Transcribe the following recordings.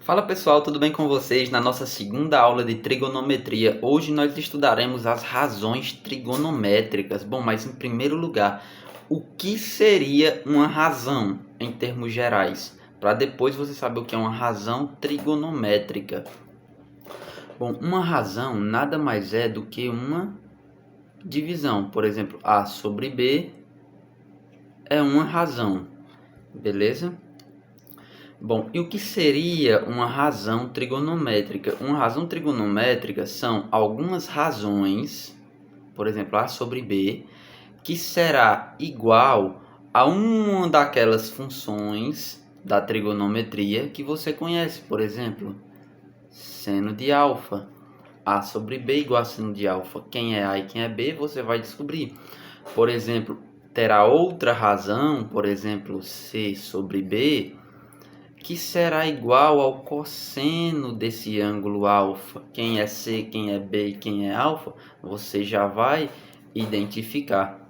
Fala pessoal, tudo bem com vocês? Na nossa segunda aula de trigonometria, hoje nós estudaremos as razões trigonométricas. Bom, mas em primeiro lugar, o que seria uma razão em termos gerais? Para depois você saber o que é uma razão trigonométrica. Bom, uma razão nada mais é do que uma divisão. Por exemplo, A sobre B é uma razão, beleza? Bom, e o que seria uma razão trigonométrica? Uma razão trigonométrica são algumas razões, por exemplo, A sobre B, que será igual a uma daquelas funções da trigonometria que você conhece, por exemplo, seno de alfa. A sobre B igual a seno de alfa. Quem é A e quem é B, você vai descobrir. Por exemplo, terá outra razão, por exemplo, C sobre B, que será igual ao cosseno desse ângulo alfa. Quem é C, quem é B e quem é alfa, você já vai identificar.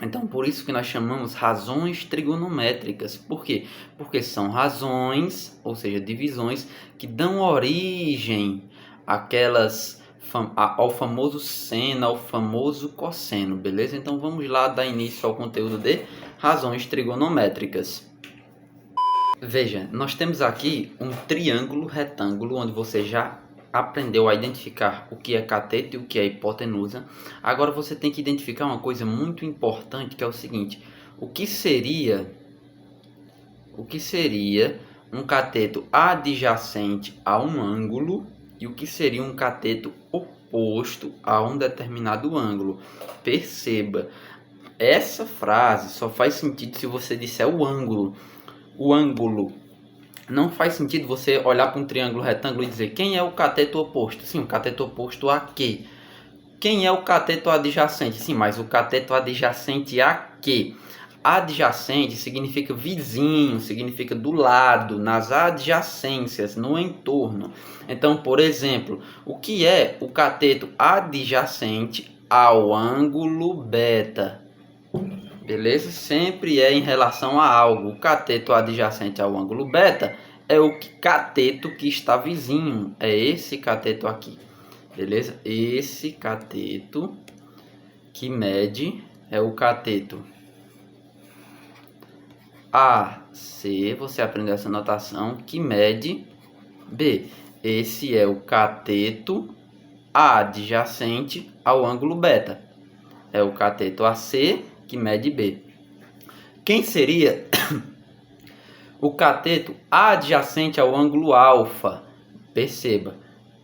Então, por isso que nós chamamos razões trigonométricas. Por quê? Porque são razões, ou seja, divisões, que dão origem ao famoso seno, ao famoso cosseno, beleza? Então, vamos lá dar início ao conteúdo de razões trigonométricas. Veja, nós temos aqui um triângulo retângulo, onde você já aprendeu a identificar o que é cateto e o que é hipotenusa. Agora você tem que identificar uma coisa muito importante, que é o seguinte: o que seria um cateto adjacente a um ângulo e o que seria um cateto oposto a um determinado ângulo. Perceba, essa frase só faz sentido se você disser o ângulo. O ângulo. Não faz sentido você olhar para um triângulo retângulo e dizer quem é o cateto oposto. Sim, o cateto oposto a quê? Quem é o cateto adjacente? Sim, mas o cateto adjacente a quê? Adjacente significa vizinho, significa do lado, nas adjacências, no entorno. Então, por exemplo, o que é o cateto adjacente ao ângulo beta? Beleza? Sempre é em relação a algo. O cateto adjacente ao ângulo beta é o cateto que está vizinho. É esse cateto aqui. Beleza? Esse cateto que mede é o cateto AC. Você aprendeu essa notação, que mede B. Esse é o cateto adjacente ao ângulo beta. É o cateto AC que mede B. Quem seria o cateto adjacente ao ângulo alfa? Perceba,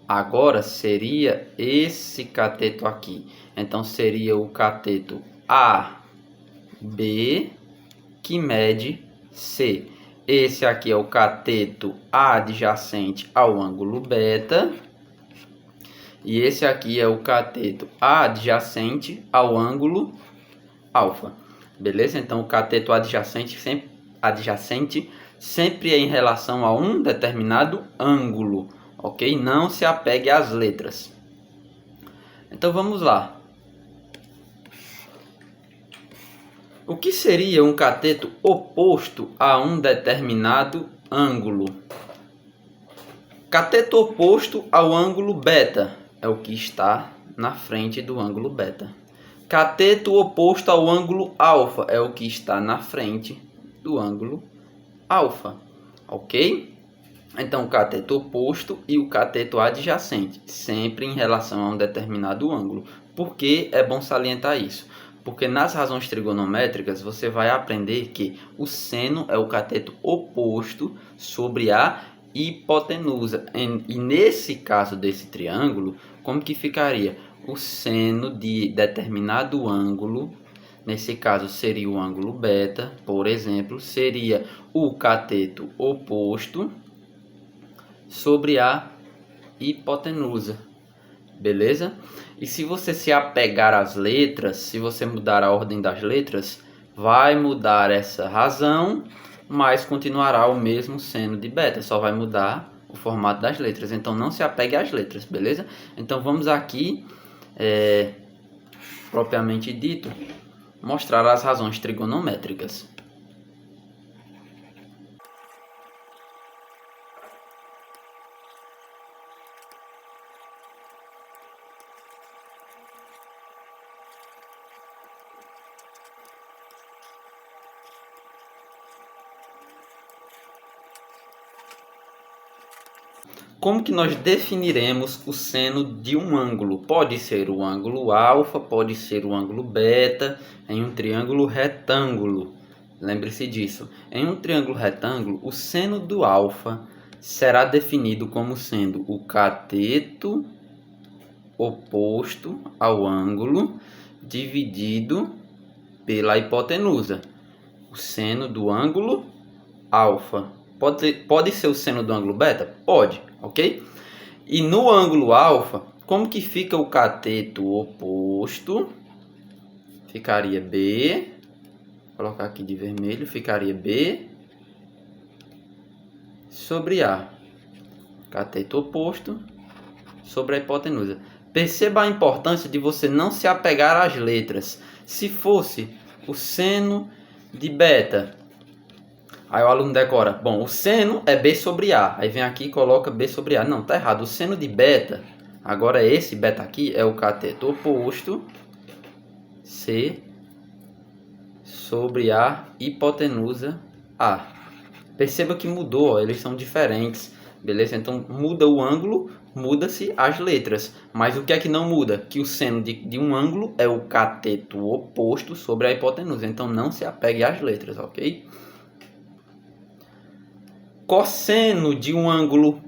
agora seria esse cateto aqui. Então seria o cateto AB que mede C. Esse aqui é o cateto adjacente ao ângulo beta. E esse aqui é o cateto adjacente ao ângulo alfa. Beleza? Então o cateto adjacente sempre é em relação a um determinado ângulo, ok? Não se apegue às letras. Então vamos lá. O que seria um cateto oposto a um determinado ângulo? Cateto oposto ao ângulo beta é o que está na frente do ângulo beta. Cateto oposto ao ângulo alfa é o que está na frente do ângulo alfa, ok? Então, o cateto oposto e o cateto adjacente, sempre em relação a um determinado ângulo. Por que é bom salientar isso? Porque nas razões trigonométricas você vai aprender que o seno é o cateto oposto sobre a hipotenusa. E nesse caso desse triângulo, como que ficaria? O seno de determinado ângulo, nesse caso seria o ângulo beta, por exemplo, seria o cateto oposto sobre a hipotenusa, beleza? E se você se apegar às letras, se você mudar a ordem das letras, vai mudar essa razão, mas continuará o mesmo seno de beta, só vai mudar o formato das letras. Então não se apegue às letras, beleza? Então vamos aqui, propriamente dito, mostrar as razões trigonométricas. Como que nós definiremos o seno de um ângulo? Pode ser o ângulo alfa, pode ser o ângulo beta, em um triângulo retângulo. Lembre-se disso. Em um triângulo retângulo, o seno do alfa será definido como sendo o cateto oposto ao ângulo dividido pela hipotenusa. O seno do ângulo alfa. Pode ser o seno do ângulo beta? Pode, ok? E no ângulo alfa, como que fica o cateto oposto? Ficaria B. Vou colocar aqui de vermelho. Ficaria B sobre A. Cateto oposto sobre a hipotenusa. Perceba a importância de você não se apegar às letras. Se fosse o seno de beta, aí o aluno decora, bom, o seno é B sobre A. Aí vem aqui e coloca B sobre A. Não, tá errado. O seno de beta, agora esse beta aqui é o cateto oposto C sobre a hipotenusa A. Perceba que mudou, ó, eles são diferentes, beleza? Então muda o ângulo, muda-se as letras. Mas o que é que não muda? Que o seno de um ângulo é o cateto oposto sobre a hipotenusa. Então não se apegue às letras, ok? Cosseno de um ângulo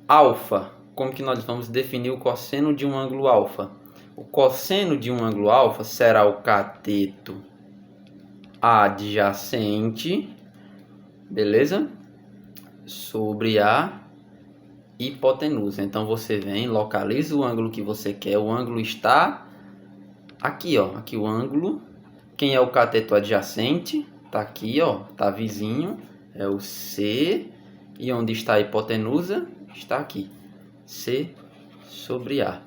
alfa. Como que nós vamos definir o cosseno de um ângulo alfa? O cosseno de um ângulo alfa será o cateto adjacente, beleza? Sobre a hipotenusa. Então você vem, localiza o ângulo que você quer. O ângulo está aqui, ó. Aqui o ângulo. Quem é o cateto adjacente? Tá aqui, ó. Tá vizinho. É o C. E onde está a hipotenusa? Está aqui. C sobre A.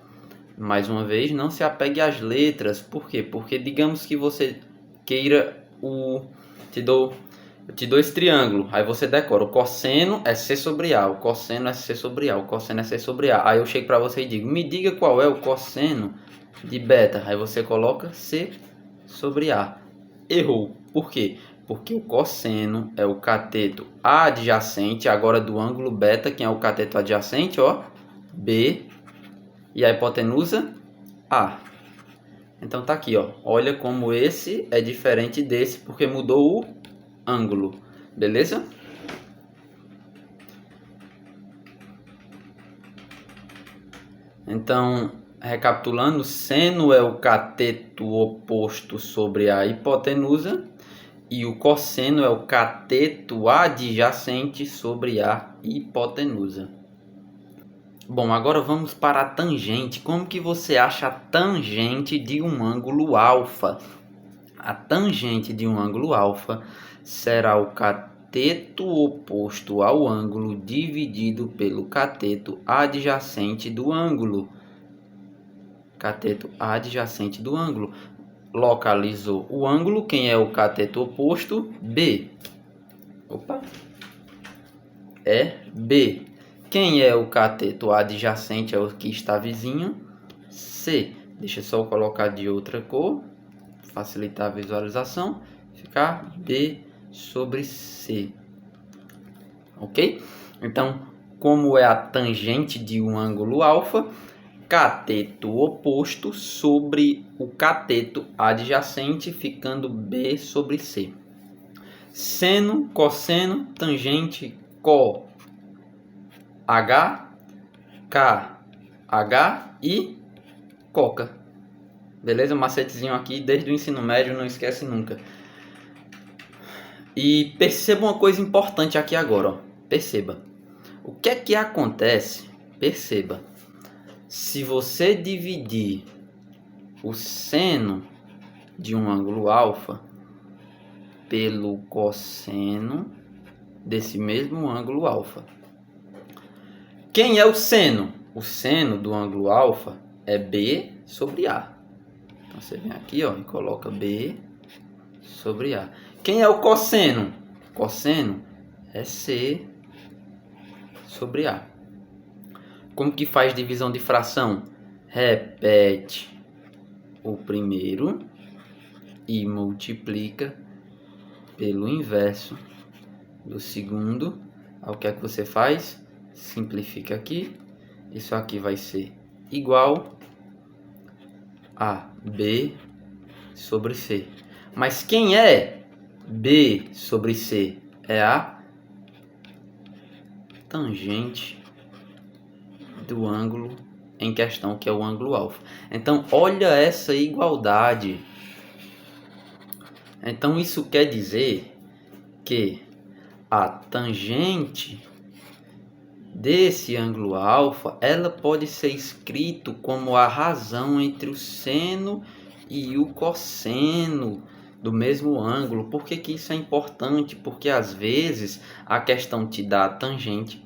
Mais uma vez, não se apegue às letras. Por quê? Porque digamos que você queira eu te dou esse triângulo. Aí você decora. O cosseno é C sobre A. O cosseno é C sobre A. O cosseno é C sobre A. Aí eu chego para você e digo, me diga qual é o cosseno de beta. Aí você coloca C sobre A. Errou. Por quê? Porque o cosseno é o cateto adjacente. Agora do ângulo beta, quem é o cateto adjacente? Ó, B. E a hipotenusa? A. Então tá aqui, ó. Olha como esse é diferente desse, porque mudou o ângulo. Beleza? Então, recapitulando, seno é o cateto oposto sobre a hipotenusa e o cosseno é o cateto adjacente sobre a hipotenusa. Bom, agora vamos para a tangente. Como que você acha a tangente de um ângulo alfa? A tangente de um ângulo alfa será o cateto oposto ao ângulo dividido pelo cateto adjacente do ângulo. Cateto adjacente do ângulo. Localizou o ângulo. Quem é o cateto oposto? B. Opa. É B. Quem é o cateto adjacente? É o que está vizinho. C. Deixa eu só colocar de outra cor. Facilitar a visualização. Ficar B sobre C. Ok? Então, como é a tangente de um ângulo alfa? Cateto oposto sobre o cateto adjacente, ficando B sobre C. Seno, cosseno, tangente, có. H, K, H e coca. Beleza? Macetezinho aqui desde o ensino médio, não esquece nunca. E perceba uma coisa importante aqui agora, ó. Perceba. O que é que acontece? Perceba. Se você dividir o seno de um ângulo alfa pelo cosseno desse mesmo ângulo alfa. Quem é o seno? O seno do ângulo alfa é B sobre A. Então você vem aqui, ó, e coloca B sobre A. Quem é o cosseno? Cosseno é C sobre A. Como que faz divisão de fração? Repete o primeiro e multiplica pelo inverso do segundo. Aí o que é que você faz? simplifica aqui. Isso aqui vai ser igual a B sobre C. Mas quem é B sobre C? É a tangente do ângulo em questão, que é o ângulo alfa. Então, olha essa igualdade. Então, isso quer dizer que a tangente desse ângulo alfa, ela pode ser escrito como a razão entre o seno e o cosseno do mesmo ângulo. Por que que isso é importante? Porque às vezes a questão te dá a tangente,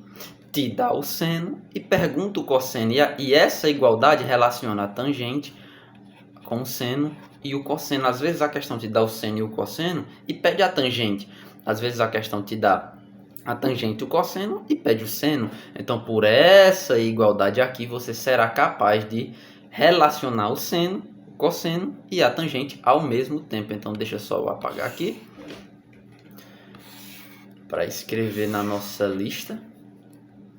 te dá o seno e pergunta o cosseno. E essa igualdade relaciona a tangente com o seno e o cosseno. Às vezes a questão te dá o seno e o cosseno e pede a tangente. Às vezes a questão te dá a tangente e o cosseno e pede o seno. Então, por essa igualdade aqui, você será capaz de relacionar o seno, o cosseno e a tangente ao mesmo tempo. Então, deixa só eu apagar aqui para escrever na nossa lista.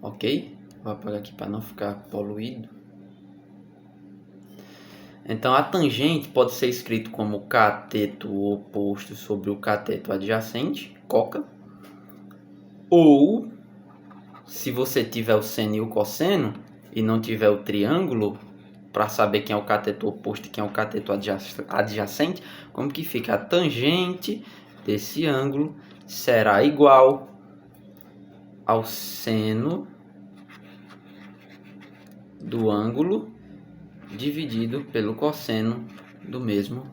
Ok? Vou apagar aqui para não ficar poluído. Então, a tangente pode ser escrito como cateto oposto sobre o cateto adjacente, coca. Ou, se você tiver o seno e o cosseno e não tiver o triângulo, para saber quem é o cateto oposto e quem é o cateto adjacente, como que fica? A tangente desse ângulo será igual ao seno do ângulo dividido pelo cosseno do mesmo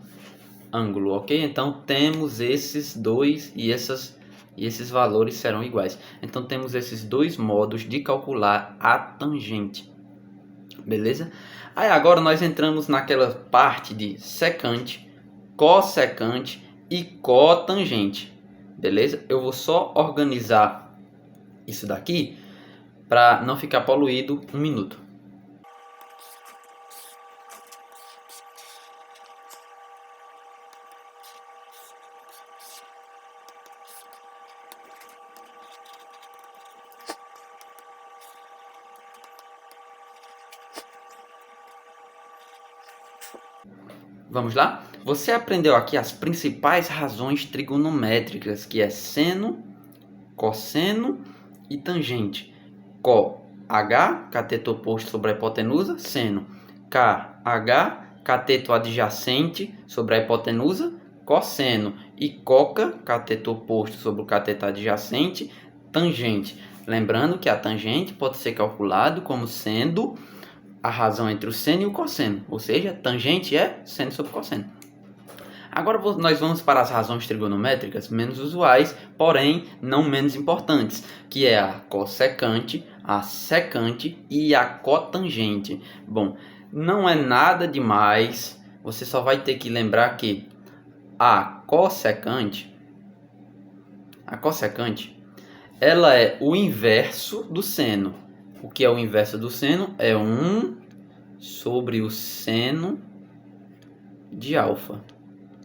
ângulo, ok? Então temos esses dois e esses valores serão iguais. Então temos esses dois modos de calcular a tangente, beleza? Aí agora nós entramos naquela parte de secante, cossecante e cotangente, beleza? Eu vou só organizar isso daqui para não ficar poluído. Um minuto. Vamos lá? Você aprendeu aqui as principais razões trigonométricas, que é seno, cosseno e tangente. COH, cateto oposto sobre a hipotenusa, seno. KH, cateto adjacente sobre a hipotenusa, cosseno. E coca, cateto oposto sobre o cateto adjacente, tangente. Lembrando que a tangente pode ser calculado como sendo a razão entre o seno e o cosseno, ou seja, tangente é seno sobre cosseno. Agora nós vamos para as razões trigonométricas menos usuais, porém não menos importantes, que é a cossecante, a secante e a cotangente. Bom, não é nada demais, você só vai ter que lembrar que a cossecante, ela é o inverso do seno. O que é o inverso do seno? É 1 sobre o seno de alfa.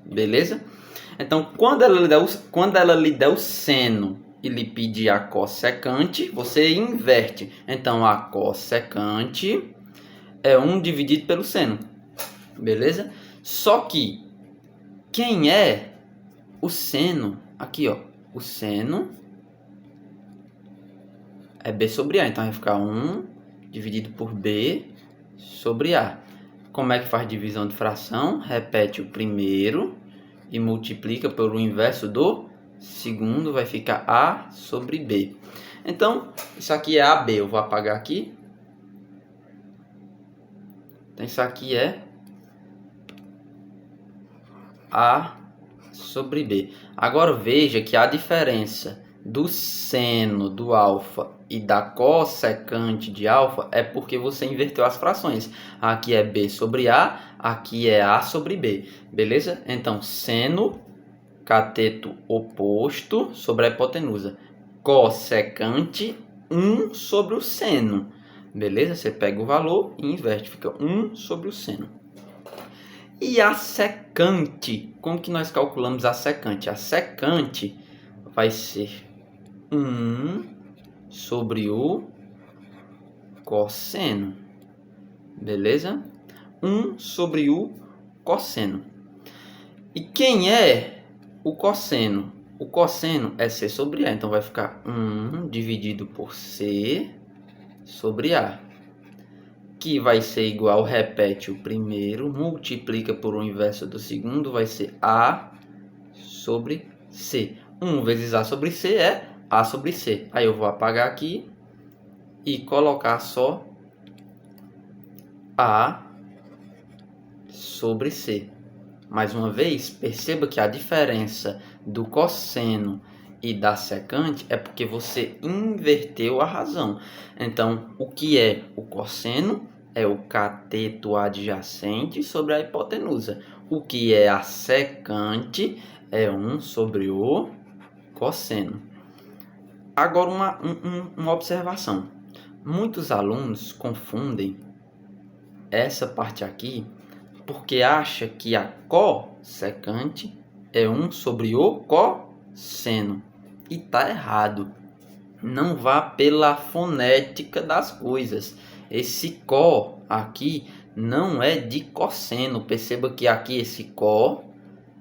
Beleza? Então, quando ela lhe der o seno e lhe pedir a cossecante, você inverte. Então, a cossecante é 1 dividido pelo seno. Beleza? Só que, quem é o seno? Aqui, ó. O seno é B sobre A, então vai ficar 1 dividido por B sobre A. Como é que faz divisão de fração? Repete o primeiro e multiplica pelo inverso do segundo, vai ficar A sobre B. Então, isso aqui é AB, eu vou apagar aqui. Então, isso aqui é A sobre B. Agora veja que a diferença do seno do alfa e da cossecante de alfa é porque você inverteu as frações. Aqui é B sobre A, aqui é A sobre B. Beleza? Então, seno, cateto oposto sobre a hipotenusa. Cossecante, 1 sobre o seno. Beleza? Você pega o valor e inverte. Fica 1 sobre o seno. E a secante? Como que nós calculamos a secante? A secante vai ser 1 sobre o cosseno. Beleza? 1 sobre o cosseno. E quem é o cosseno? O cosseno é C sobre A. Então vai ficar 1 dividido por C sobre A. Que vai ser igual, repete o primeiro, multiplica por o inverso do segundo, vai ser A sobre C. 1 vezes A sobre C é A sobre C. Aí eu vou apagar aqui e colocar só A sobre C. Mais uma vez, perceba que a diferença do cosseno e da secante é porque você inverteu a razão. Então, o que é o cosseno? É o cateto adjacente sobre a hipotenusa. O que é a secante? É 1 sobre o cosseno. Agora, uma observação. Muitos alunos confundem essa parte aqui porque acha que a cossecante é 1 sobre o cosseno. E está errado. Não vá pela fonética das coisas. Esse có aqui não é de cosseno. Perceba que aqui esse có,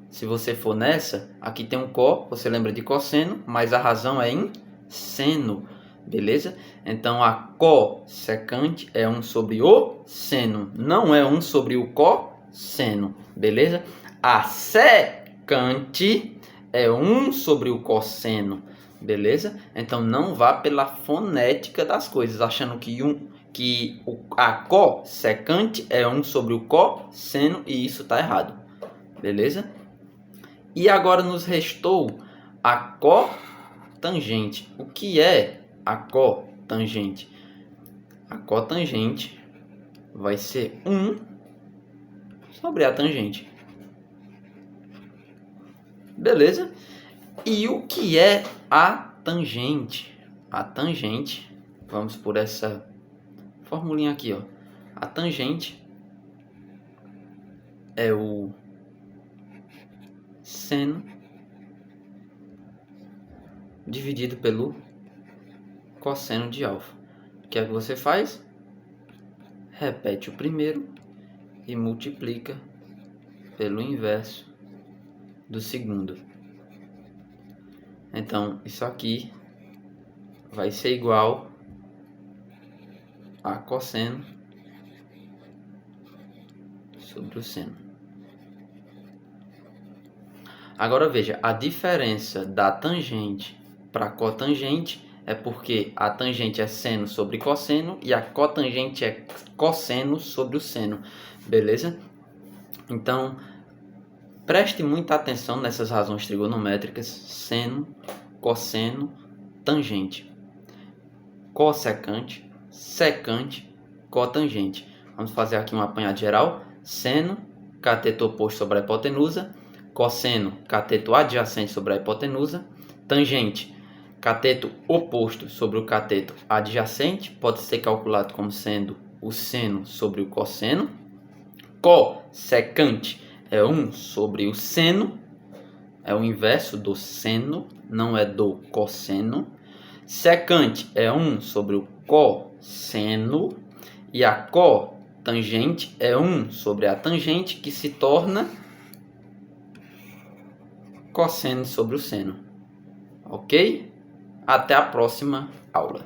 se você for nessa, aqui tem um có, você lembra de cosseno, mas a razão é em seno. Beleza? Então a cossecante é 1 sobre o seno, não é 1 sobre o cosseno. Beleza? A secante é 1 sobre o cosseno. Beleza? Então não vá pela fonética das coisas, achando que a cossecante é 1 sobre o cosseno, e isso está errado. Beleza? E agora nos restou a cotangente. O que é a cotangente? A cotangente vai ser 1 sobre a tangente. Beleza? E o que é a tangente? A tangente, vamos por essa formulinha aqui, ó. A tangente é o seno dividido pelo cosseno de alfa. O que é que você faz? Repete o primeiro e multiplica pelo inverso do segundo. Então, isso aqui vai ser igual a cosseno sobre o seno. Agora veja, a diferença da tangente para cotangente é porque a tangente é seno sobre cosseno e a cotangente é cosseno sobre o seno. Beleza? Então, preste muita atenção nessas razões trigonométricas: seno, cosseno, tangente, cossecante, secante, cotangente. Vamos fazer aqui um apanhado geral: seno, cateto oposto sobre a hipotenusa; cosseno, cateto adjacente sobre a hipotenusa; tangente, cateto oposto sobre o cateto adjacente, pode ser calculado como sendo o seno sobre o cosseno; cossecante é 1 sobre o seno, é o inverso do seno, não é do cosseno. Secante é 1 sobre o cosseno. E a cotangente é 1 sobre a tangente, que se torna cosseno sobre o seno. Ok? Até a próxima aula.